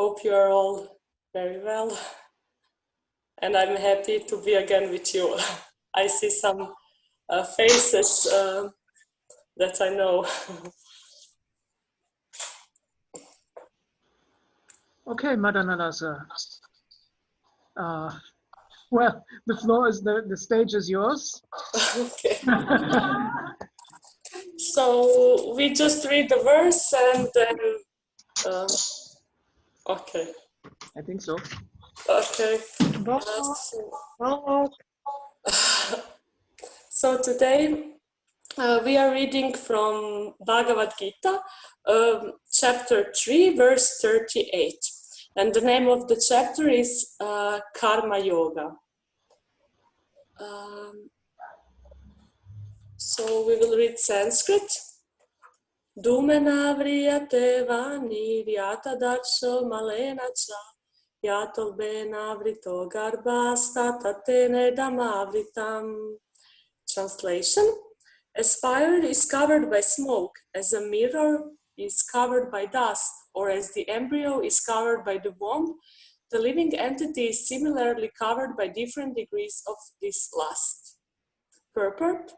Hope you are all very well. And I'm happy to be again with you. I see some faces that I know. Okay, Madanalasa. Well, the floor is the stage is yours. Okay. So we just read the verse and then. Okay. I think so. Okay. So today we are reading from Bhagavad Gita, chapter 3, verse 38. And the name of the chapter is Karma Yoga. So we will read Sanskrit. Dhumena vriyate vani vyata darsho malena cha yato bena vrito garbhasta tatene damavritam. Translation. As fire is covered by smoke, as a mirror is covered by dust, or as the embryo is covered by the womb, the living entity is similarly covered by different degrees of this lust. Purport.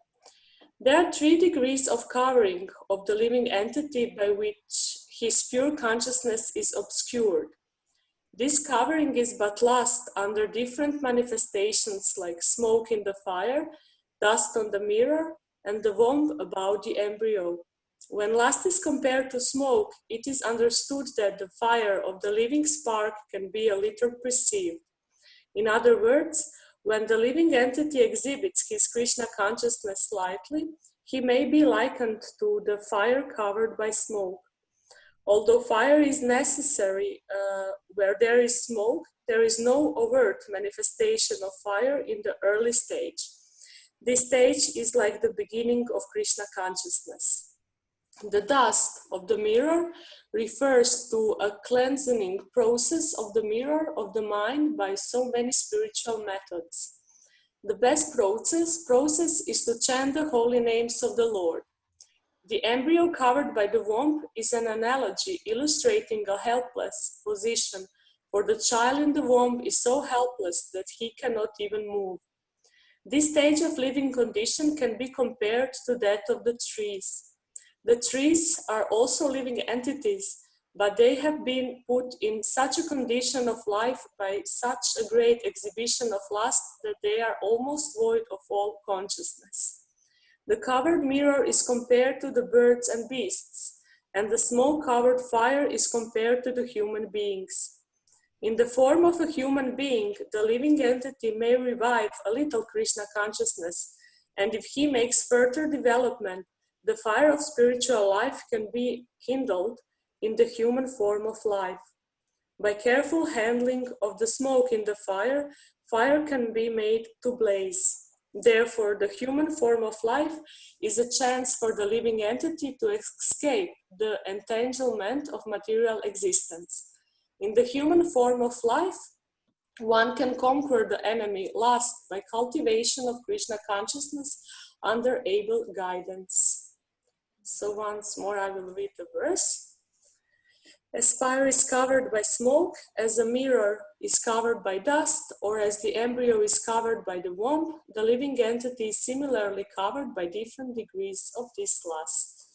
There are 3 degrees of covering of the living entity by which his pure consciousness is obscured. This covering is but lust under different manifestations like smoke in the fire, dust on the mirror, and the womb about the embryo. When lust is compared to smoke, it is understood that the fire of the living spark can be a little perceived. In other words, when the living entity exhibits his Krishna consciousness slightly, he may be likened to the fire covered by smoke. Although fire is necessary where there is smoke, there is no overt manifestation of fire in the early stage. This stage is like the beginning of Krishna consciousness. The dust of the mirror refers to a cleansing process of the mirror of the mind by so many spiritual methods. The best process is to chant the holy names of the Lord. The embryo covered by the womb is an analogy illustrating a helpless position, for the child in the womb is so helpless that he cannot even move. This stage of living condition can be compared to that of the trees. The trees are also living entities, but they have been put in such a condition of life by such a great exhibition of lust that they are almost void of all consciousness. The covered mirror is compared to the birds and beasts, and the smoke-covered fire is compared to the human beings. In the form of a human being, the living entity may revive a little Krishna consciousness, and if he makes further development, the fire of spiritual life can be kindled in the human form of life. By careful handling of the smoke in the fire, fire can be made to blaze. Therefore, the human form of life is a chance for the living entity to escape the entanglement of material existence. In the human form of life, one can conquer the enemy lust by cultivation of Krishna consciousness under able guidance. So once more I will read the verse. As fire is covered by smoke, as a mirror is covered by dust, or as the embryo is covered by the womb, the living entity is similarly covered by different degrees of this lust.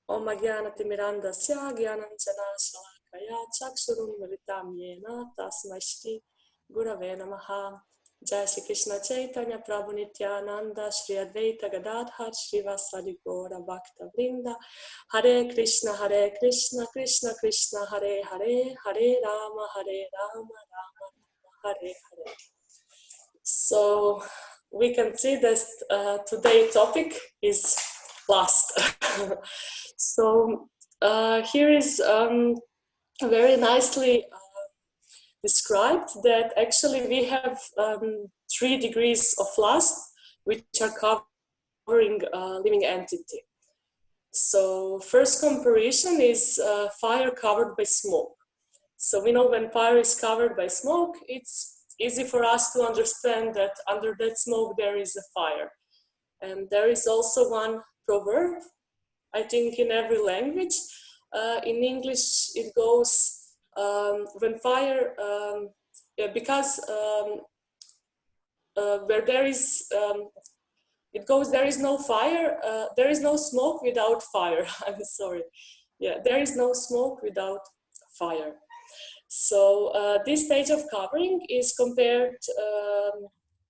Om Jnana-timirandasya Jnananjana Shalakaya Chakshurun Militam Yena Tasmai Shri Gurave Namaha. Jai Shri Krishna Chaitanya Prabhu Nityananda Shri Advaita Gadadhar Shri Vasadi Gaura Bhakta Vrinda. Hare Krishna Krishna Krishna Hare Hare Hare Rama Rama Rama Hare Hare. So we can see that today's topic is lust. So here is very nicely described that actually we have 3 degrees of lust which are covering living entity. So first comparison is fire covered by smoke. So we know when fire is covered by smoke, it's easy for us to understand that under that smoke there is a fire. And there is also one proverb, I think in every language. In English it goes, when fire, because where there is, it goes, there is no fire, there is no smoke without fire. I'm sorry. Yeah, there is no smoke without fire. So this stage of covering is compared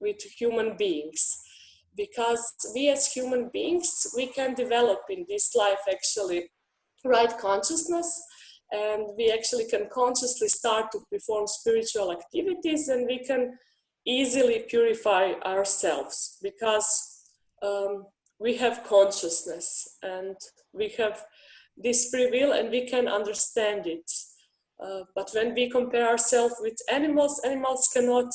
with human beings, because we as human beings, we can develop in this life actually right consciousness, and we actually can consciously start to perform spiritual activities, and we can easily purify ourselves, because we have consciousness and we have this free will and we can understand it. But when we compare ourselves with animals, animals cannot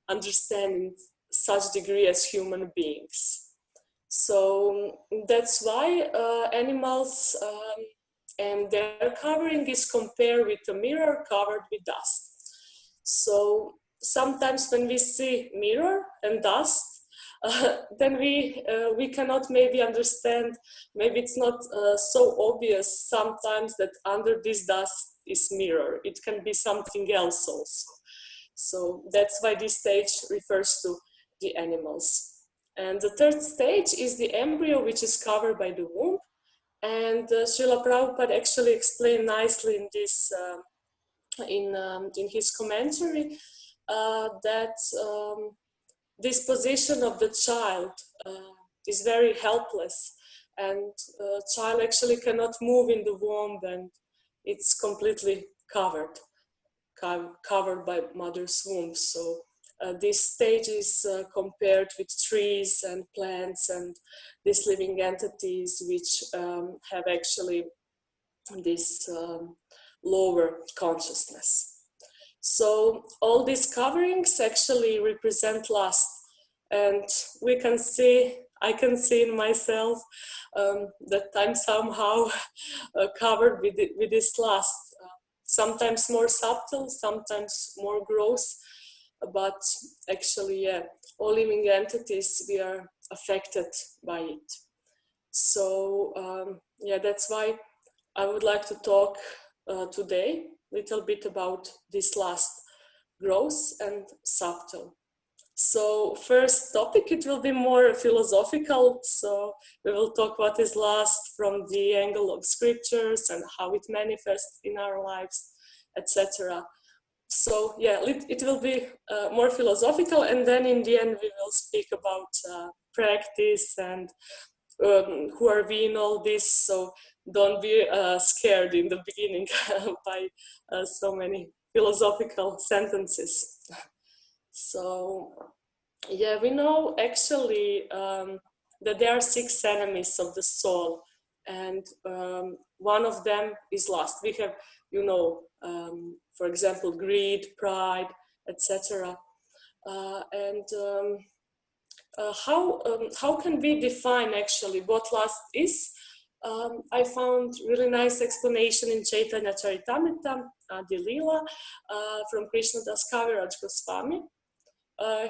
understand in such degree as human beings. So that's why animals and their covering is compared with a mirror covered with dust. So sometimes when we see mirror and dust, then we cannot maybe understand, maybe it's not so obvious sometimes that under this dust is mirror. It can be something else also. So that's why this stage refers to the animals. And the third stage is the embryo, which is covered by the womb. And Srila Prabhupada actually explained nicely in this, in his commentary, that this position of the child is very helpless, and child actually cannot move in the womb, and it's completely covered by mother's womb. So this stage is compared with trees and plants and these living entities which have actually this lower consciousness. So all these coverings actually represent lust, and we can see, I can see in myself that I'm somehow covered with this lust. Sometimes more subtle, sometimes more gross, but actually, yeah, all living entities, we are affected by it. So yeah, that's why I would like to talk today a little bit about this last gross and subtle. So first topic, it will be more philosophical. So we will talk what is lust from the angle of scriptures and how it manifests in our lives, etc. So yeah, it will be more philosophical, and then in the end we will speak about practice and who are we in all this. So don't be scared in the beginning by so many philosophical sentences. So yeah, we know actually that there are 6 enemies of the soul, and one of them is lust. We have, you know, for example, greed, pride, etc. How can we define actually what lust is? I found really nice explanation in Chaitanya Charitamrita, the Lila, from Krishna-das Kaviraj Goswami.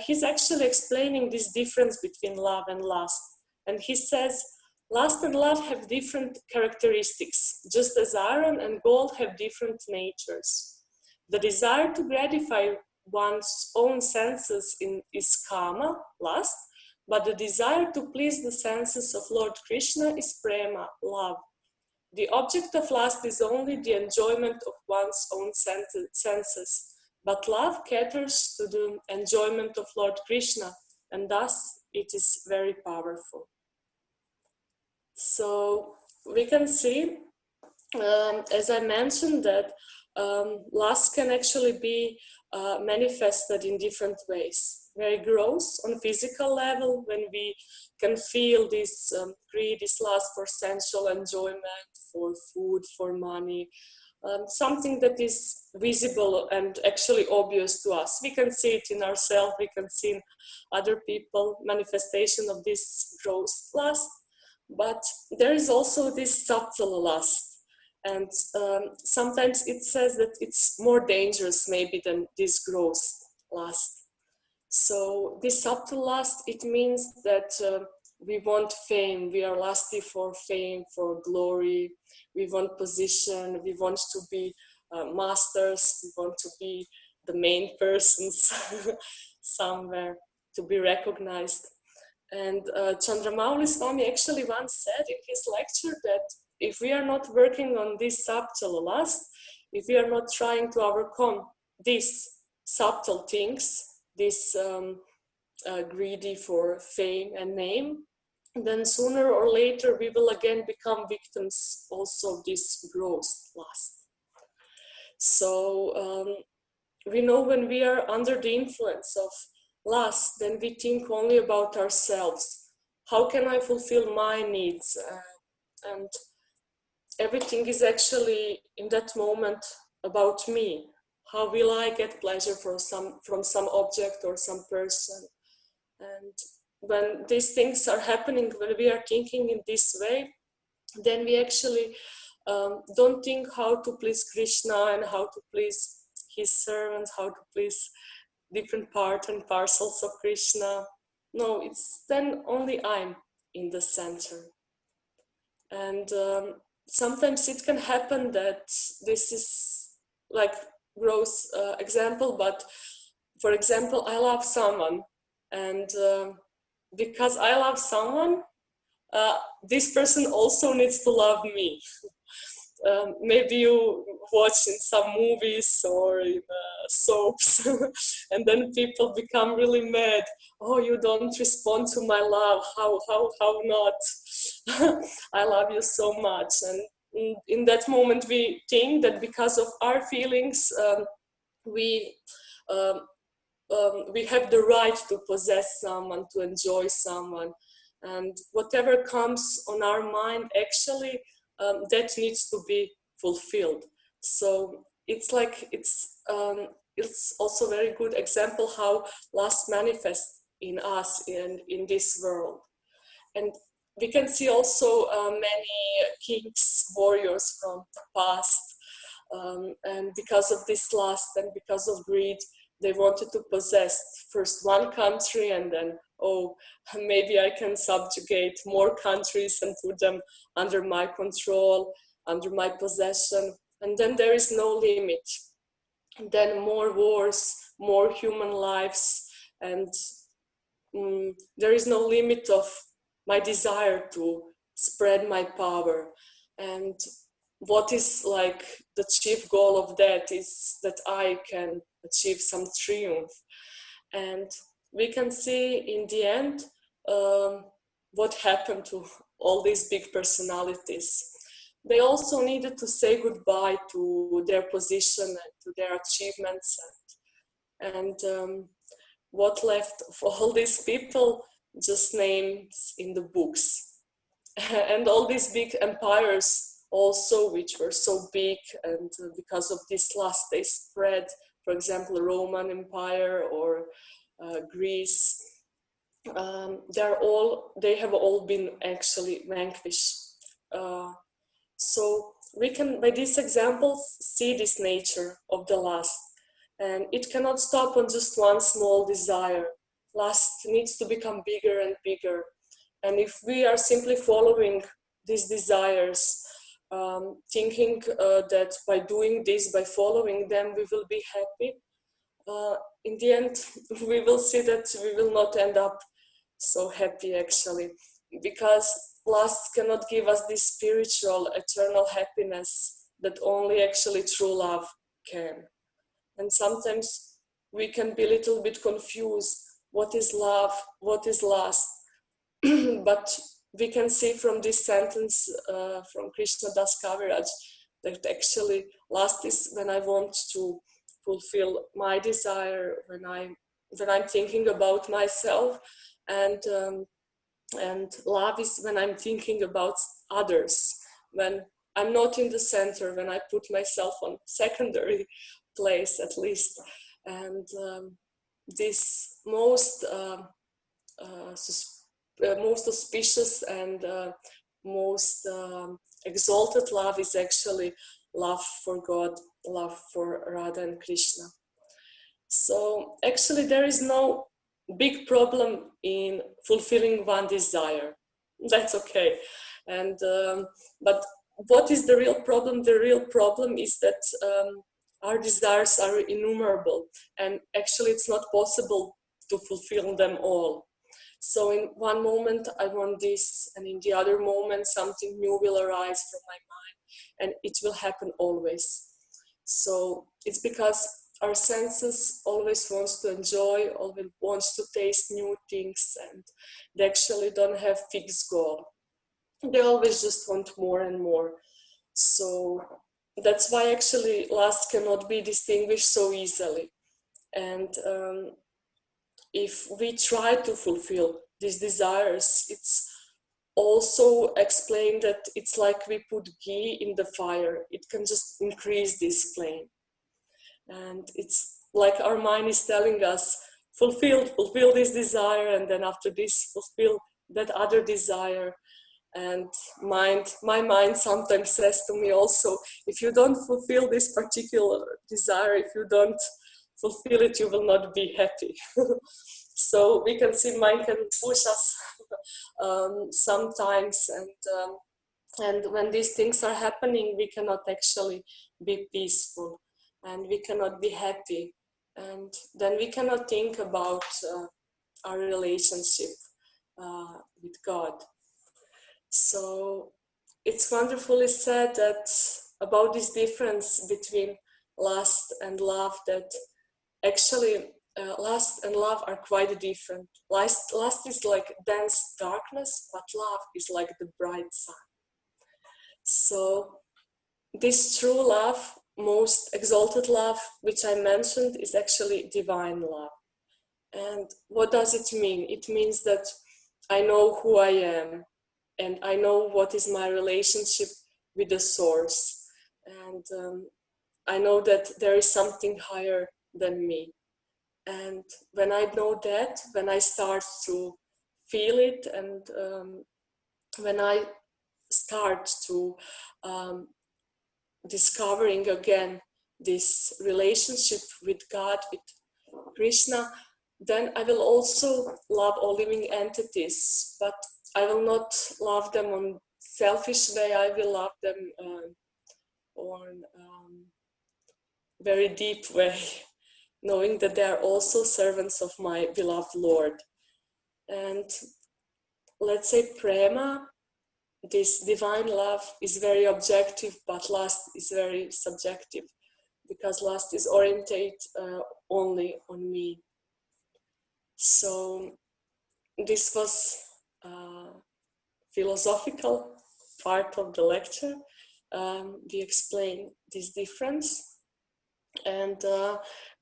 He's actually explaining this difference between love and lust. And he says, lust and love have different characteristics, just as iron and gold have different natures. The desire to gratify one's own senses is kama, lust, but the desire to please the senses of Lord Krishna is prema, love. The object of lust is only the enjoyment of one's own senses, but love caters to the enjoyment of Lord Krishna, and thus it is very powerful. So we can see, as I mentioned, that lust can actually be manifested in different ways. Very gross on physical level, when we can feel this greed, this lust for sensual enjoyment, for food, for money, something that is visible and actually obvious to us. We can see it in ourselves, we can see in other people, manifestation of this gross lust. But there is also this subtle lust. And sometimes it says that it's more dangerous maybe than this gross lust. So this subtle lust, it means that we want fame, we are lusty for fame, for glory, we want position, we want to be masters, we want to be the main persons somewhere, to be recognized. And Chandramauli Swami actually once said in his lecture that if we are not working on this subtle lust, if we are not trying to overcome these subtle things, this greedy for fame and name, then sooner or later we will again become victims also of this gross lust. So we know when we are under the influence of lust, then we think only about ourselves. How can I fulfill my needs? And everything is actually in that moment about me. How will I get pleasure from some object or some person? And when these things are happening, when we are thinking in this way, then we actually don't think how to please Krishna and how to please his servants, how to please different part and parcels of Krishna. No, it's then only I'm in the center. And sometimes it can happen that this is like gross example, but for example, I love someone, and because I love someone, this person also needs to love me. Maybe you watch in some movies or in soaps, and then people become really mad. Oh, you don't respond to my love. How not? I love you so much. And in that moment, we think that because of our feelings, we have the right to possess someone, to enjoy someone, and whatever comes on our mind, actually, that needs to be fulfilled. So it's like it's also a very good example how lust manifests in us and in this world. And we can see also many kings, warriors from the past, and because of this lust and because of greed, they wanted to possess first one country and then, oh, maybe I can subjugate more countries and put them under my control, under my possession. And then there is no limit. And then more wars, more human lives, and there is no limit of my desire to spread my power. And what is like the chief goal of that is that I can achieve some triumph. And we can see in the end what happened to all these big personalities. They also needed to say goodbye to their position and to their achievements. And what left of all these people? Just names in the books. And all these big empires also, which were so big, and because of this lust they spread, for example, Roman Empire or Greece, they have all been actually vanquished. So we can, by these examples, see this nature of the lust, and it cannot stop on just one small desire. Lust needs to become bigger and bigger. And if we are simply following these desires, thinking that by doing this, by following them, we will be happy, in the end, we will see that we will not end up so happy actually, because lust cannot give us this spiritual, eternal happiness that only actually true love can. And sometimes we can be a little bit confused. What is love? What is lust? But we can see from this sentence from Krishna Das Kaviraj that actually lust is when I want to fulfill my desire, when I'm thinking about myself, and love is when I'm thinking about others, when I'm not in the center, when I put myself on secondary place at least. And this most auspicious and most exalted love is actually love for God, love for Radha and Krishna. So actually there is no big problem in fulfilling one desire. That's okay. And but what is the real problem? The real problem is that our desires are innumerable, and actually it's not possible to fulfill them all. So in one moment I want this, and in the other moment something new will arise from my mind, and it will happen always. So it's because our senses always wants to enjoy, always wants to taste new things, and they actually don't have fixed goal. They always just want more and more. So that's why actually lust cannot be distinguished so easily. And if we try to fulfill these desires, it's also explained that it's like we put ghee in the fire. It can just increase this flame. And it's like our mind is telling us, fulfill this desire, and then after this, fulfill that other desire. And my mind sometimes says to me also, if you don't fulfill this particular desire, if you don't fulfill it, you will not be happy. So we can see mind can push us sometimes, and when these things are happening, we cannot actually be peaceful, and we cannot be happy, and then we cannot think about our relationship with God. So it's wonderfully said that about this difference between lust and love, that actually lust and love are quite different. Lust is like dense darkness, but love is like the bright sun. So this true love, most exalted love, which I mentioned, is actually divine love. And what does it mean? It means that I know who I am, and I know what is my relationship with the source. And I know that there is something higher than me. And when I know that, when I start to feel it, and when I start to discovering again this relationship with God, with Krishna, then I will also love all living entities, but I will not love them on selfish way. I will love them on very deep way, knowing that they are also servants of my beloved Lord. And let's say prema, this divine love, is very objective, but lust is very subjective, because lust is oriented only on me. So this was philosophical part of the lecture. We explain this difference, and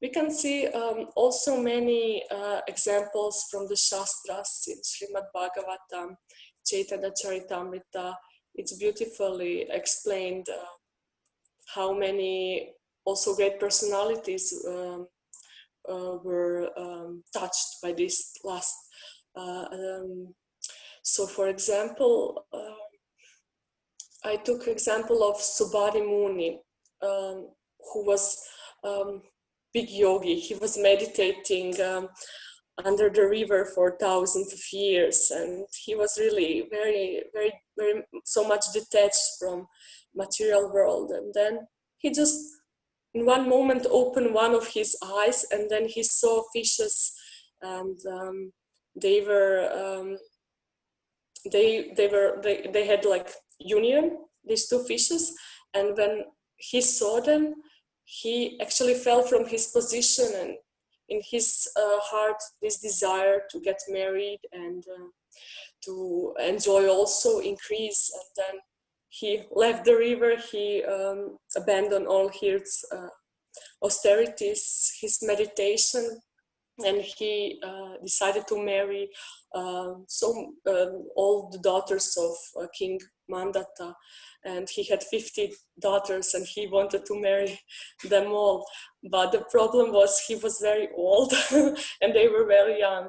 we can see also many examples from the Shastras in Shrimad Bhagavatam, Chaitanya Charitamrita. It's beautifully explained how many also great personalities were touched by this last. So, for example, I took example of Subhadi Muni, who was big yogi. He was meditating under the river for thousands of years, and he was really very, very, very so much detached from material world. And then he just in one moment opened one of his eyes, and then he saw fishes, and they had like union, these two fishes, and when he saw them, he actually fell from his position, and in his heart this desire to get married and to enjoy also increase. And then he left the river, he abandoned all his austerities, his meditation, and he decided to marry all the daughters of King Mandata, and he had 50 daughters, and he wanted to marry them all. But the problem was he was very old and they were very young.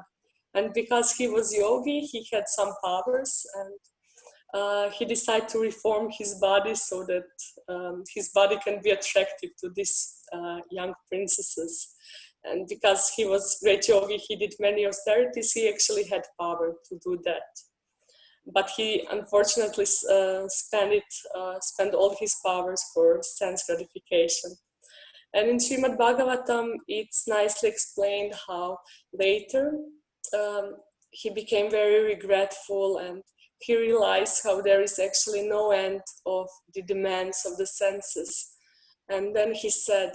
And because he was yogi, he had some powers, and he decided to reform his body so that his body can be attractive to these young princesses. And because he was great yogi, he did many austerities, he actually had power to do that. but he unfortunately spent all his powers for sense gratification. And in Shrimad Bhagavatam, it's nicely explained how later he became very regretful, and he realized how there is actually no end of the demands of the senses. And then he said,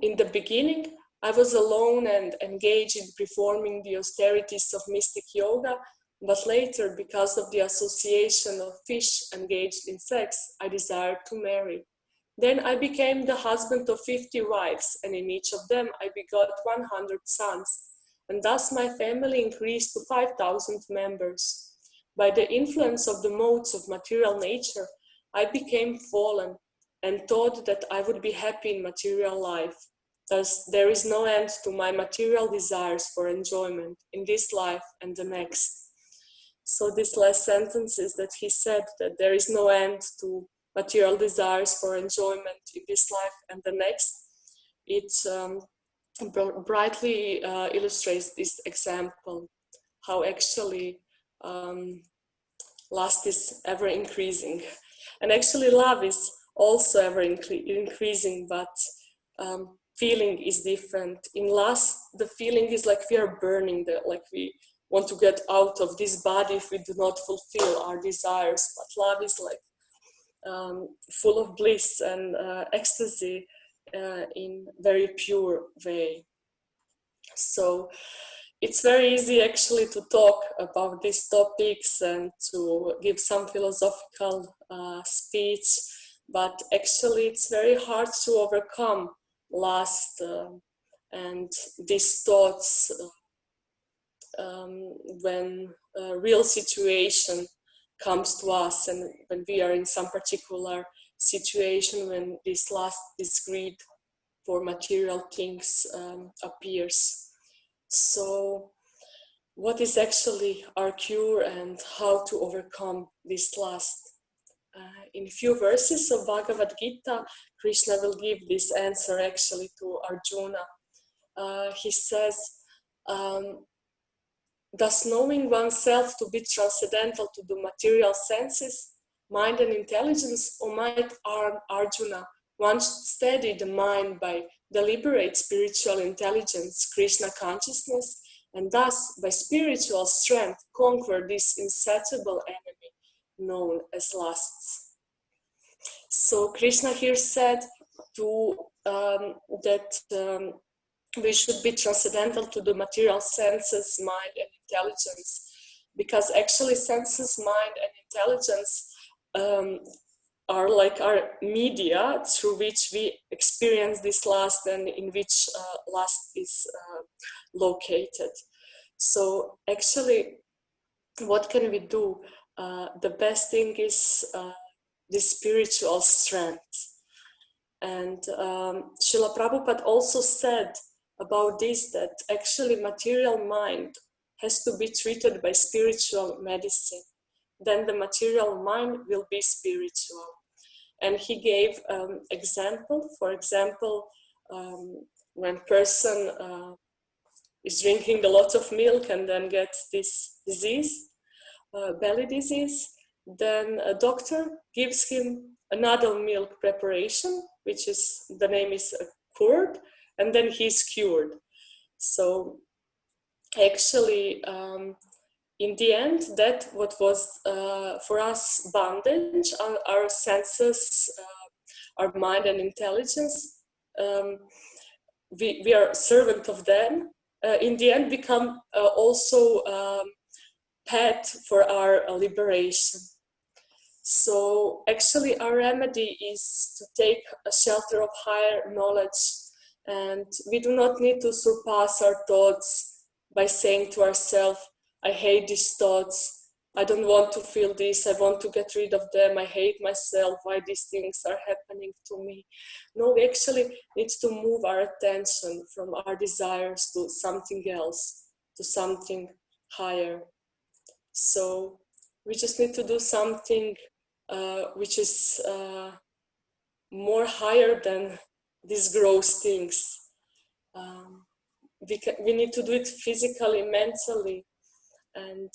in the beginning, I was alone and engaged in performing the austerities of mystic yoga, but later, because of the association of fish engaged in sex, I desired to marry. Then I became the husband of 50 wives, and in each of them I begot 100 sons, and thus my family increased to 5,000 members. By the influence of the modes of material nature, I became fallen and thought that I would be happy in material life. Thus, there is no end to my material desires for enjoyment in this life and the next. So this last sentence is that he said that there is no end to material desires for enjoyment in this life and the next. It brightly illustrates this example, how actually lust is ever increasing. And actually love is also ever increasing, but feeling is different. In lust, the feeling is like we are burning, like we want to get out of this body if we do not fulfill our desires. But love is like full of bliss and ecstasy in very pure way. So it's very easy actually to talk about these topics and to give some philosophical speech, but actually it's very hard to overcome lust and these thoughts when a real situation comes to us, and when we are in some particular situation when this lust, this greed for material things appears. So what is actually our cure and how to overcome this lust? In few verses of Bhagavad Gita, Krishna will give this answer actually to Arjuna. He says, thus knowing oneself to be transcendental to the material senses, mind and intelligence, O might Arjuna, one should steady the mind by deliberate spiritual intelligence, Krishna-consciousness, and thus by spiritual strength conquer this insatiable enemy known as lusts. So Krishna here said that we should be transcendental to the material senses, mind, and intelligence, because actually senses, mind, and intelligence are like our media through which we experience this lust and in which lust is located. So actually, what can we do? The best thing is the spiritual strength. And Srila Prabhupada also said about this, that actually material mind has to be treated by spiritual medicine. Then the material mind will be spiritual. And he gave example. For example, when person is drinking a lot of milk and then gets this disease, belly disease, then a doctor gives him another milk preparation, which is, the name is curd, and then he's cured. So actually, in the end, that what was for us bondage, our senses, our mind and intelligence, we are servant of them, in the end become also path for our liberation. So actually our remedy is to take a shelter of higher knowledge, and we do not need to surpass our thoughts by saying to ourselves, I hate these thoughts, I don't want to feel this, I want to get rid of them, I hate myself, why these things are happening to me. No, we actually need to move our attention from our desires to something else, to something higher. So we just need to do something which is more higher than these gross things. We need to do it physically, mentally, and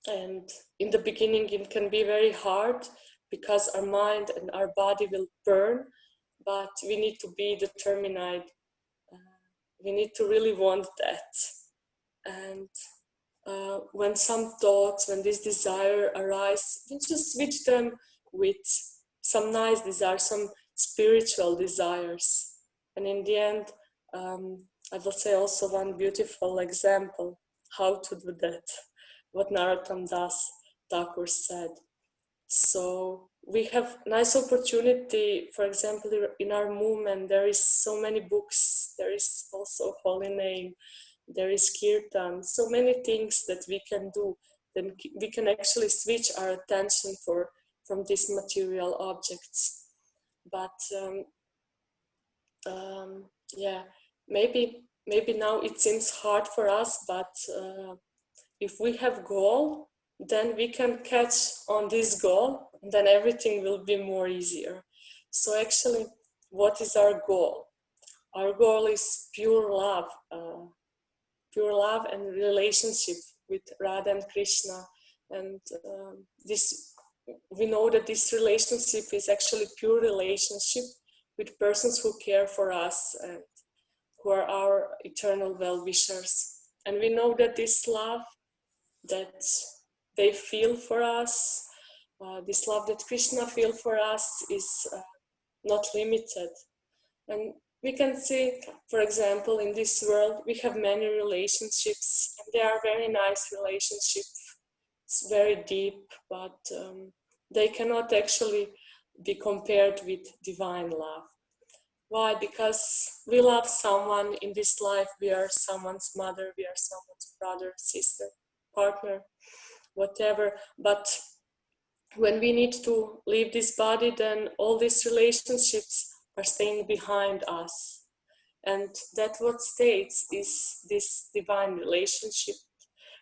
And in the beginning, it can be very hard because our mind and our body will burn, but we need to be determined. We need to really want that. And when some thoughts, when this desire arise, we just switch them with some nice desires, some spiritual desires. And in the end, I will say also one beautiful example how to do that, what Narottam Das Thakur said. So we have nice opportunity, for example, in our movement, there is so many books, there is also holy name, there is kirtan, so many things that we can do. Then we can actually switch our attention from these material objects. But yeah, maybe now it seems hard for us, but if we have goal, then we can catch on this goal, and then everything will be more easier. So actually, what is our goal? Our goal is pure love and relationship with Radha and Krishna. And this, we know that this relationship is actually pure relationship with persons who care for us and who are our eternal well-wishers. And we know that this love that they feel for us, this love that Krishna feels for us is not limited. And we can see, for example, in this world, we have many relationships, and they are very nice relationships. It's very deep, but they cannot actually be compared with divine love. Why? Because we love someone in this life. We are someone's mother, we are someone's brother, sister, partner, whatever. But when we need to leave this body, then all these relationships are staying behind us. And that what stays is this divine relationship,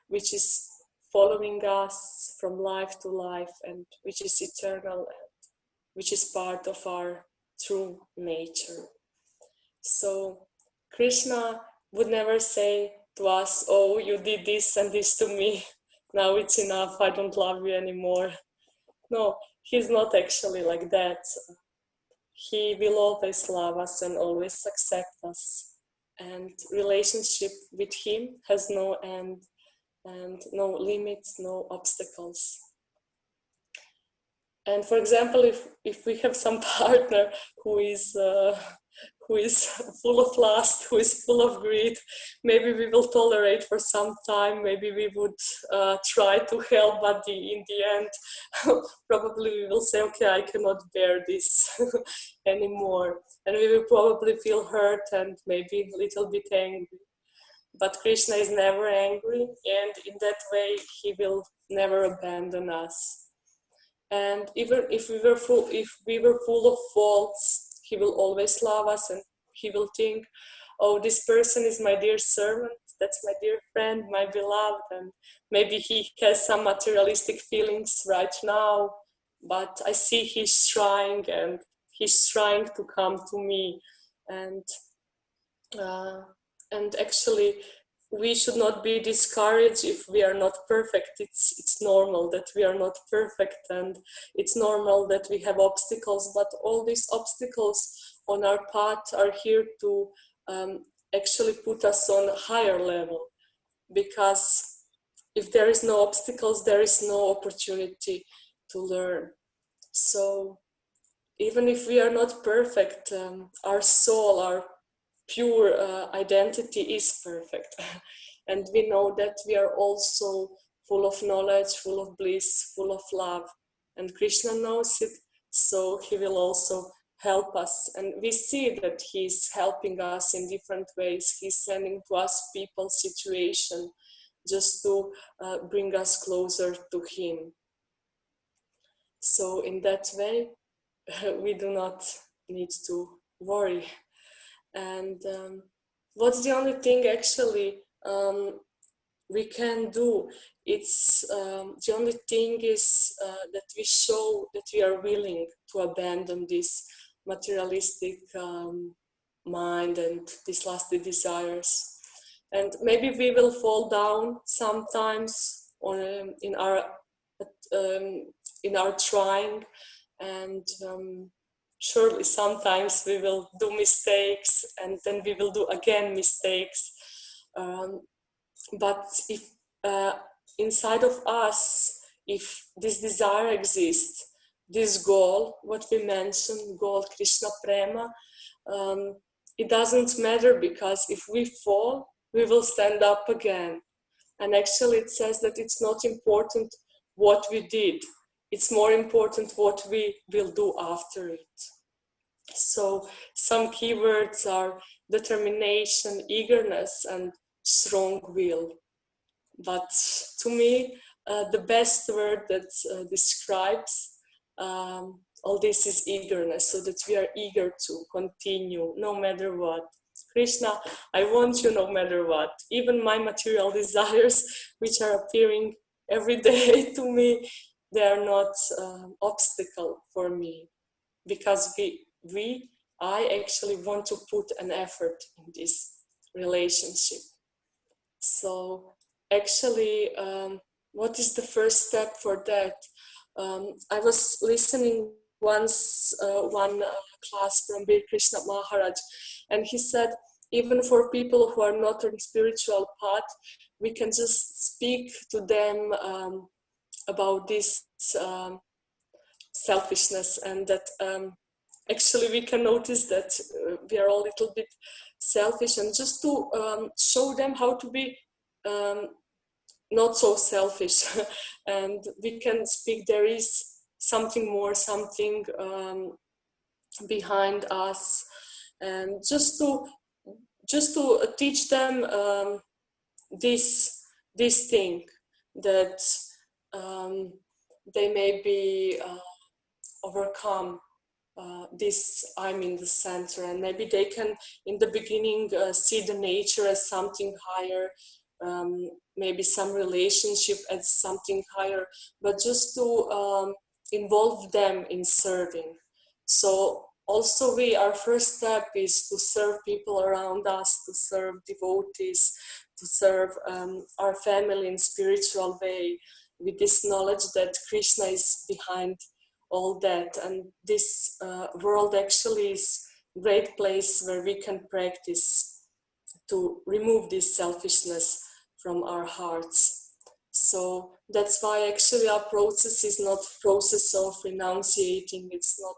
which is following us from life to life, and which is eternal, and which is part of our true nature. So Krishna would never say to us, oh, you did this and this to me, now it's enough, I don't love you anymore. No, he's not actually like that. He will always love us and always accept us. And relationship with him has no end and no limits, no obstacles. And for example, if we have some partner who is full of lust, who is full of greed, maybe we will tolerate for some time. Maybe we would try to help, but in the end, probably we will say, okay, I cannot bear this anymore. And we will probably feel hurt and maybe a little bit angry. But Krishna is never angry, and in that way, he will never abandon us. And even if we were full of faults, he will always love us, and he will think, oh, this person is my dear servant, that's my dear friend, my beloved, and maybe he has some materialistic feelings right now, but I see he's trying, and he's trying to come to me. And actually, we should not be discouraged if we are not perfect. It's normal that we are not perfect, and it's normal that we have obstacles, but all these obstacles on our path are here to actually put us on a higher level, because if there is no obstacles, there is no opportunity to learn. So even if we are not perfect, our soul, our pure identity is perfect. And we know that we are also full of knowledge, full of bliss, full of love. And Krishna knows it, so he will also help us. And we see that he's helping us in different ways. He's sending to us people, situation, just to bring us closer to him. So in that way, we do not need to worry. And what's the only thing actually we can do? It's the only thing is that we show that we are willing to abandon this materialistic mind and these lusty desires. And maybe we will fall down sometimes, in our trying, and surely sometimes we will do mistakes, and then we will do again mistakes. But if inside of us, if this desire exists, this goal, what we mentioned, goal Krishna Prema, it doesn't matter, because if we fall, we will stand up again. And actually it says that it's not important what we did, it's more important what we will do after it. So some keywords are determination, eagerness, and strong will. But to me, the best word that describes all this is eagerness, so that we are eager to continue no matter what. Krishna, I want you no matter what. Even my material desires, which are appearing every day to me, they are not obstacle for me, because I actually want to put an effort in this relationship. So actually, what is the first step for that? I was listening once one class from Bir Krishna Maharaj, and he said, even for people who are not on spiritual path, we can just speak to them about this selfishness, and that actually we can notice that we are all a little bit selfish, and just to show them how to be not so selfish. And we can speak, there is something more, something behind us, and just to teach them this thing, that they may be overcome this I'm in the center, and maybe they can in the beginning see the nature as something higher, maybe some relationship as something higher, but just to involve them in serving. So also our first step is to serve people around us, to serve devotees, to serve our family in spiritual way, with this knowledge that Krishna is behind all that. And this world actually is a great place where we can practice to remove this selfishness from our hearts. So that's why actually our process is not process of renunciating, it's not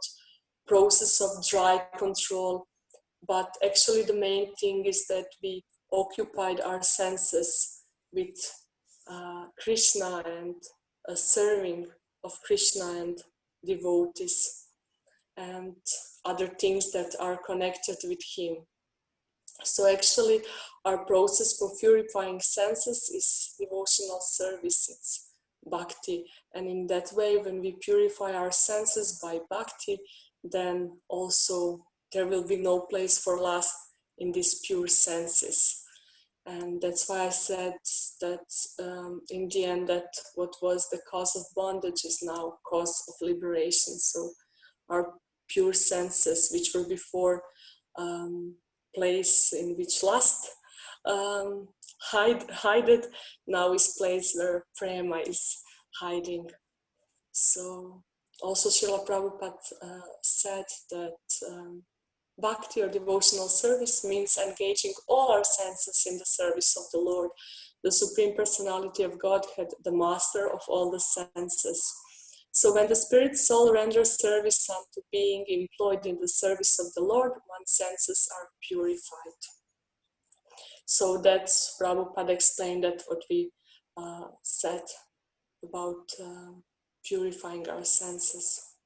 process of dry control, but actually the main thing is that we occupied our senses with Krishna and serving of Krishna and devotees and other things that are connected with him. So actually our process for purifying senses is devotional service, it's bhakti, and in that way when we purify our senses by bhakti, then also there will be no place for lust in these pure senses. And that's why I said that in the end, that what was the cause of bondage is now cause of liberation. So our pure senses, which were before place in which lust hided, now is place where prema is hiding. So also Srila Prabhupada said that bhakti or devotional service means engaging all our senses in the service of the Lord, the Supreme Personality of Godhead, the master of all the senses. So when the spirit soul renders service unto being employed in the service of the Lord, one's senses are purified. So that's Prabhupada explained that what we said about purifying our senses.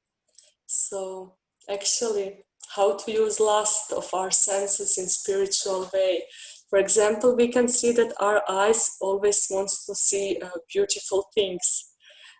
So actually, how to use lust of our senses in spiritual way. For example, we can see that our eyes always wants to see beautiful things,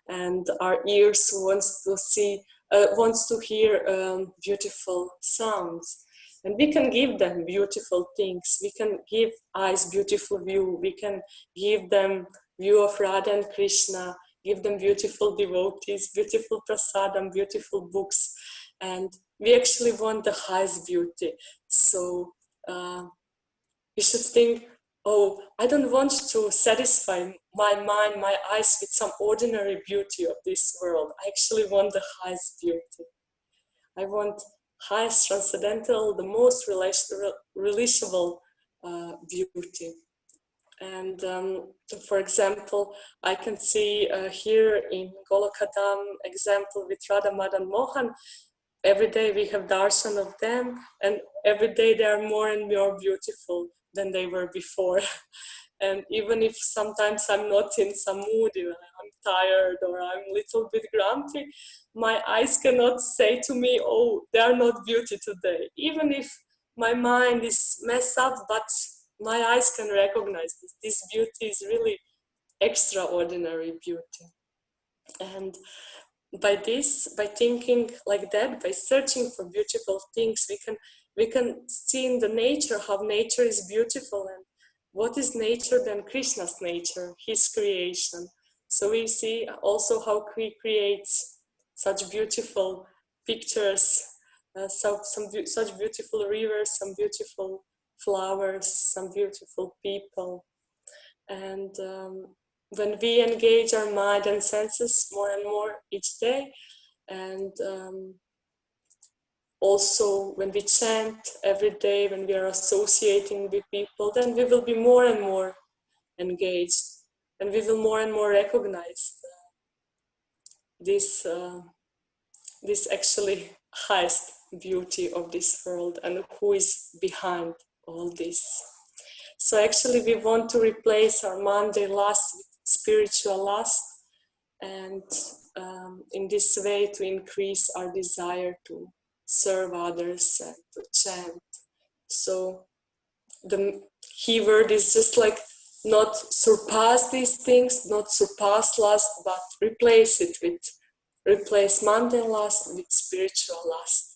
and our ears wants to hear beautiful sounds. And we can give them beautiful things. We can give eyes beautiful view. We can give them view of Radha and Krishna, give them beautiful devotees, beautiful prasadam, beautiful books. And we actually want the highest beauty. So we should think, oh, I don't want to satisfy my mind, my eyes with some ordinary beauty of this world. I actually want the highest beauty. I want highest transcendental, the most relishable beauty. And for example, I can see here in Golokadam example with Radha Madan Mohan, every day we have darshan of them, and every day they are more and more beautiful than they were before. And even if sometimes I'm not in some mood, I'm tired or I'm a little bit grumpy, my eyes cannot say to me, oh, they are not beauty today. Even if my mind is messed up, but my eyes can recognize this. This beauty is really extraordinary beauty. And by thinking like that, by searching for beautiful things, we can see in the nature how nature is beautiful. And what is nature than Krishna's nature, his creation? So we see also how he creates such beautiful pictures, such beautiful rivers, some beautiful flowers, some beautiful people. And when we engage our mind and senses more and more each day, and also when we chant every day, when we are associating with people, then we will be more and more engaged, and we will more and more recognize this actually highest beauty of this world and who is behind all this. So actually we want to replace our mundane lust with spiritual lust, and in this way to increase our desire to serve others and to chant. So the key word is just like not surpass these things, not surpass lust, but replace mundane lust with spiritual lust.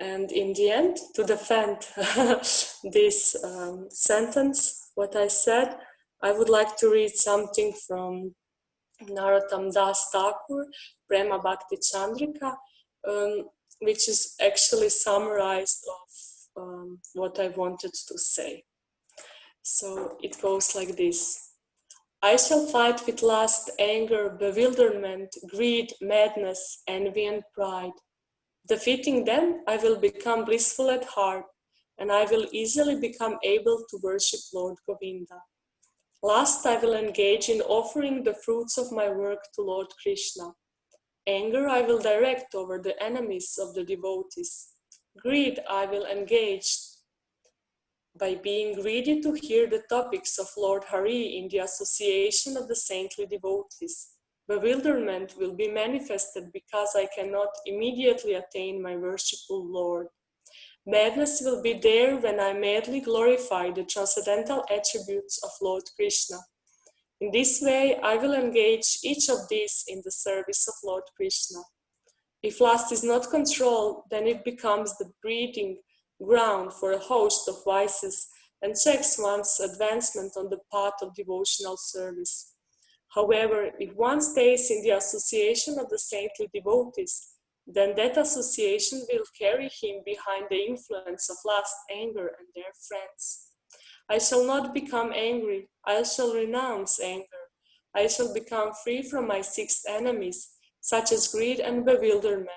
And in the end, to defend this sentence, what I said, I would like to read something from Narottam Das Thakur, Prema Bhakti Chandrika, which is actually summarized of what I wanted to say. So it goes like this. I shall fight with lust, anger, bewilderment, greed, madness, envy, and pride. Defeating them, I will become blissful at heart, and I will easily become able to worship Lord Govinda. Last, I will engage in offering the fruits of my work to Lord Krishna. Anger I will direct over the enemies of the devotees. Greed I will engage by being greedy to hear the topics of Lord Hari in the association of the saintly devotees. Bewilderment will be manifested because I cannot immediately attain my worshipful Lord. Madness will be there when I madly glorify the transcendental attributes of Lord Krishna. In this way, I will engage each of these in the service of Lord Krishna. If lust is not controlled, then it becomes the breeding ground for a host of vices and checks one's advancement on the path of devotional service. However, if one stays in the association of the saintly devotees, then that association will carry him behind the influence of lust, anger, and their friends. I shall not become angry, I shall renounce anger. I shall become free from my six enemies, such as greed and bewilderment.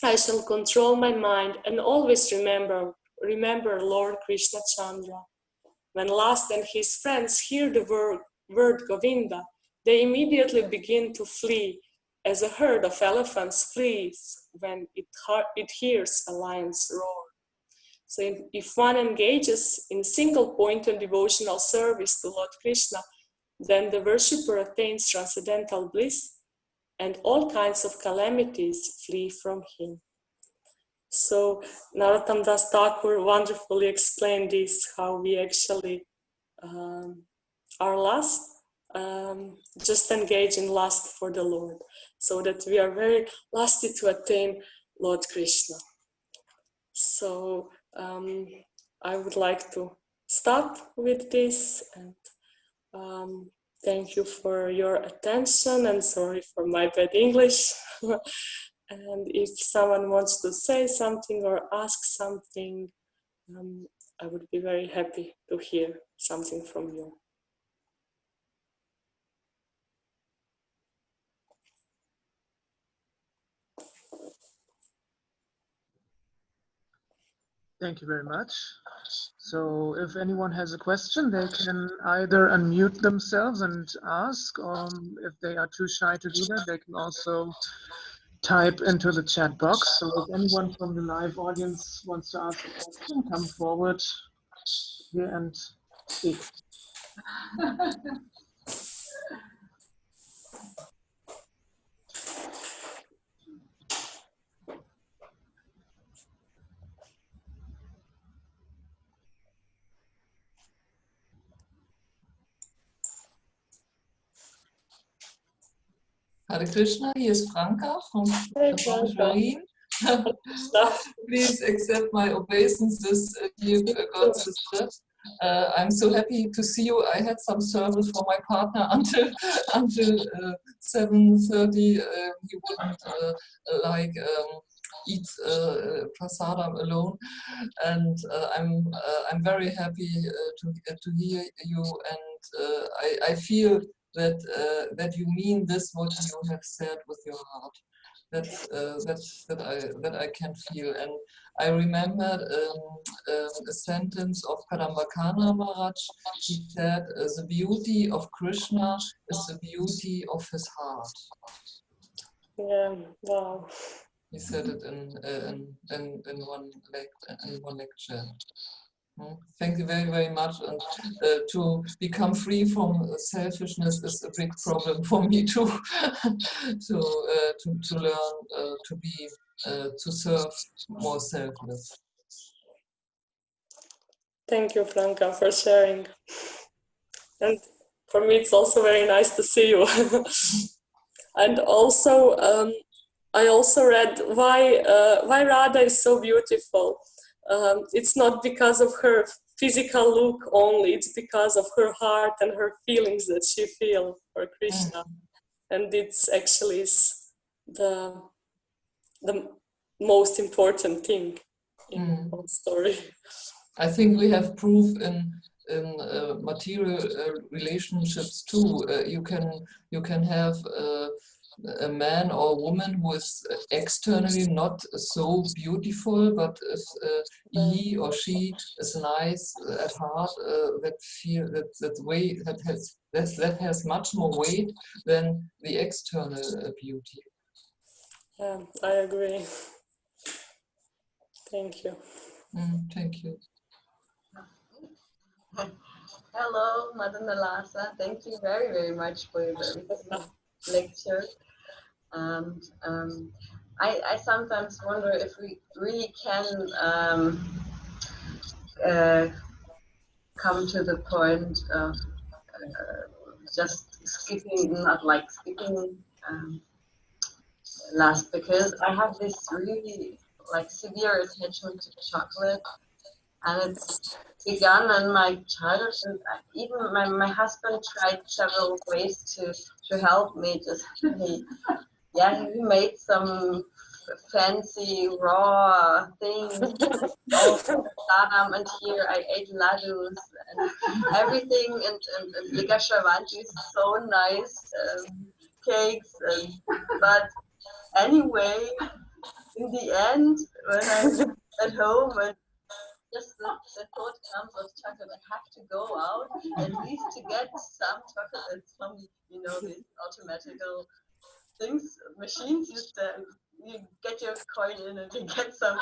I shall control my mind and always remember Lord Krishna Chandra. When lust and his friends hear the word Govinda, they immediately begin to flee, as a herd of elephants flees when it hears a lion's roar. So if one engages in single point and devotional service to Lord Krishna, then the worshipper attains transcendental bliss and all kinds of calamities flee from him. So Narottam Das Thakur wonderfully explained this, how we actually are lust, just engage in lust for the Lord, so that we are very lusty to attain Lord Krishna. So I would like to stop with this, and thank you for your attention, and sorry for my bad English. And if someone wants to say something or ask something, I would be very happy to hear something from you. Thank you very much. So if anyone has a question, they can either unmute themselves and ask, or if they are too shy to do that, they can also type into the chat box. So if anyone from the live audience wants to ask a question, come forward here and speak. Hare Krishna, here is Franka from Berlin. Please accept my obeisances, dear God sister. I'm so happy to see you. I had some service for my partner until 7:30. He wouldn't eat prasadam alone, and I'm very happy to hear you, and I feel that you mean this what you have said with your heart. That I can feel, and I remembered a sentence of Kadambakana Maharaj. He said, "The beauty of Krishna is the beauty of his heart." Yeah, wow. He said it in one lecture. Thank you very, very much. And to become free from selfishness is a big problem for me too. to learn to serve more selfless. Thank you, Franka, for sharing. And for me, it's also very nice to see you. And also, I also read why Radha is so beautiful. It's not because of her physical look only, it's because of her heart and her feelings that she feels for Krishna. And it's actually the most important thing in the whole story. I think we have proof in material relationships too. You can have a man or a woman who is externally not so beautiful, but if he or she is nice at heart, that has much more weight than the external beauty. Yeah, I agree. Thank you. Thank you. Hello, Madanalasa. Thank you very, very much for your very good lecture. And I sometimes wonder if we really can come to the point of just skipping, not like skipping last, because I have this really like severe attachment to chocolate, and it's begun in my childhood, and even my husband tried several ways to help me. Just he made some fancy raw things, sadam, and here I ate ladus and everything, and Ligashavanti is so nice, cakes, but anyway, in the end, when I'm at home and just the thought comes of chocolate, I have to go out at least to get some chocolate from, these automatical things, machines you get your coin in and you get some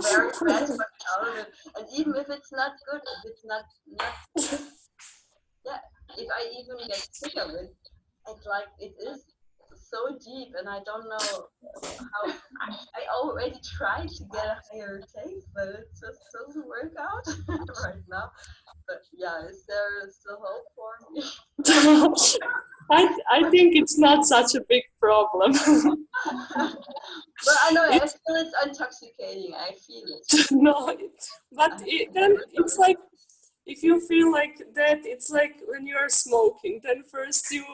very fast out of it. And even if it's not good, if it's not if I even get sick of it, it's like it is so deep, and I don't know how. I already tried to get a higher taste, but it just doesn't work out right now. But yeah, is there still hope for me? I think it's not such a big problem. But I know I feel it's intoxicating. I feel it. No, then it's like, if you feel like that, it's like when you're smoking. Then first you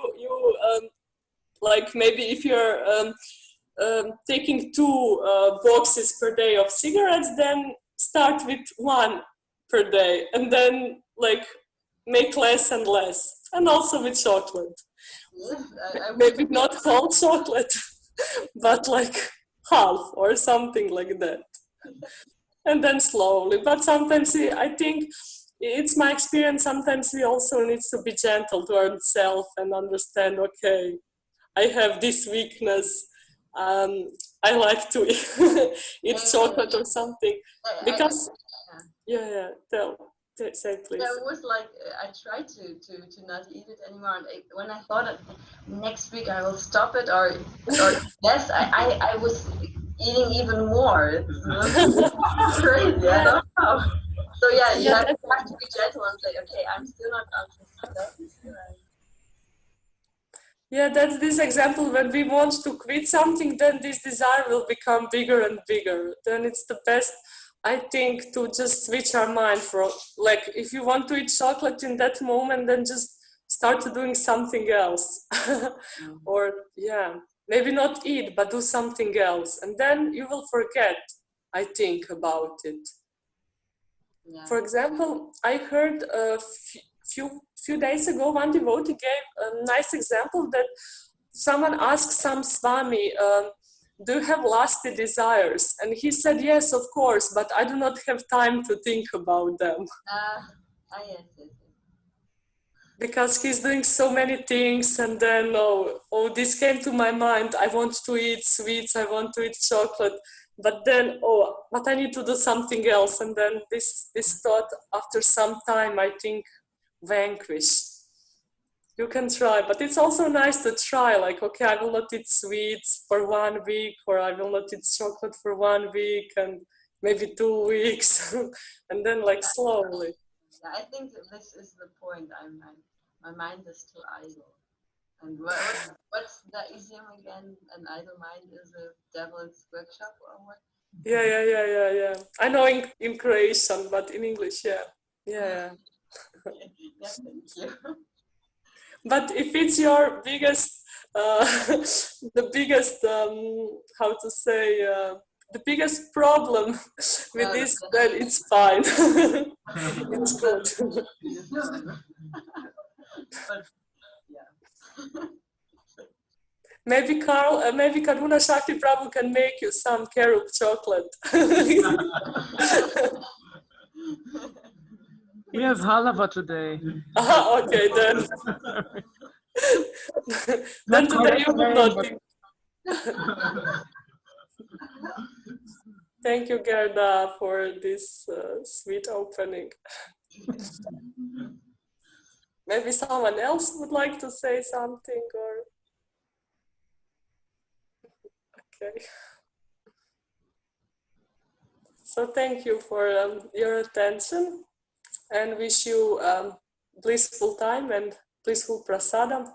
like maybe if you're taking 2 boxes per day of cigarettes, then start with 1 per day, and then like make less and less, and also with chocolate. Yes, I Maybe not whole chocolate, but like half or something like that. And then slowly. But sometimes I think it's my experience, sometimes we also need to be gentle to ourselves and understand, okay, I have this weakness. I like to eat chocolate or something. Because, say please. There was like, I tried to not eat it anymore. And when I thought that next week I will stop it, or yes, I was eating even more. It's crazy. I don't know. So yeah, you have to be gentle and say, okay, I'm still not done. Yeah, that's this example. When we want to quit something, then this desire will become bigger and bigger. Then it's the best, I think, to just switch our mind for, like, if you want to eat chocolate in that moment, then just start doing something else. Or, yeah, maybe not eat, but do something else. And then you will forget, I think, about it. Yeah. For example, I heard a few days ago, one devotee gave a nice example that someone asked some Swami, do you have lusty desires? And he said, yes, of course, but I do not have time to think about them. Yes. Because he's doing so many things, and then, this came to my mind, I want to eat sweets, I want to eat chocolate, but then, but I need to do something else. And then this thought, after some time, I think, vanquish. You can try, but it's also nice to try, like, okay, I will not eat sweets for 1 week, or I will not eat chocolate for 1 week, and maybe 2 weeks, and then like slowly. Yeah, I think this is the point. My mind is too idle. And what's the idiom again? An idle mind is a devil's workshop, or what? Yeah. I know in Croatian, but in English, yeah. Yeah, thank you. But if it's your biggest, the biggest, how to say, the biggest problem with this, then it's fine. It's good. But, yeah. Maybe maybe Karuna Shakti Prabhu can make you some carob chocolate. We have halava today. Okay, then. Then today you will not think. Thank you, Gerda, for this sweet opening. Maybe someone else would like to say something, or... Okay. So thank you for your attention, and wish you blissful time and blissful prasadam.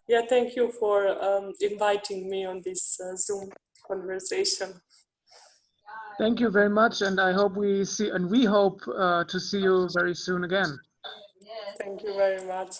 Yeah, thank you for inviting me on this Zoom conversation. Thank you very much, and I hope we hope to see you very soon again. Yes. Thank you very much.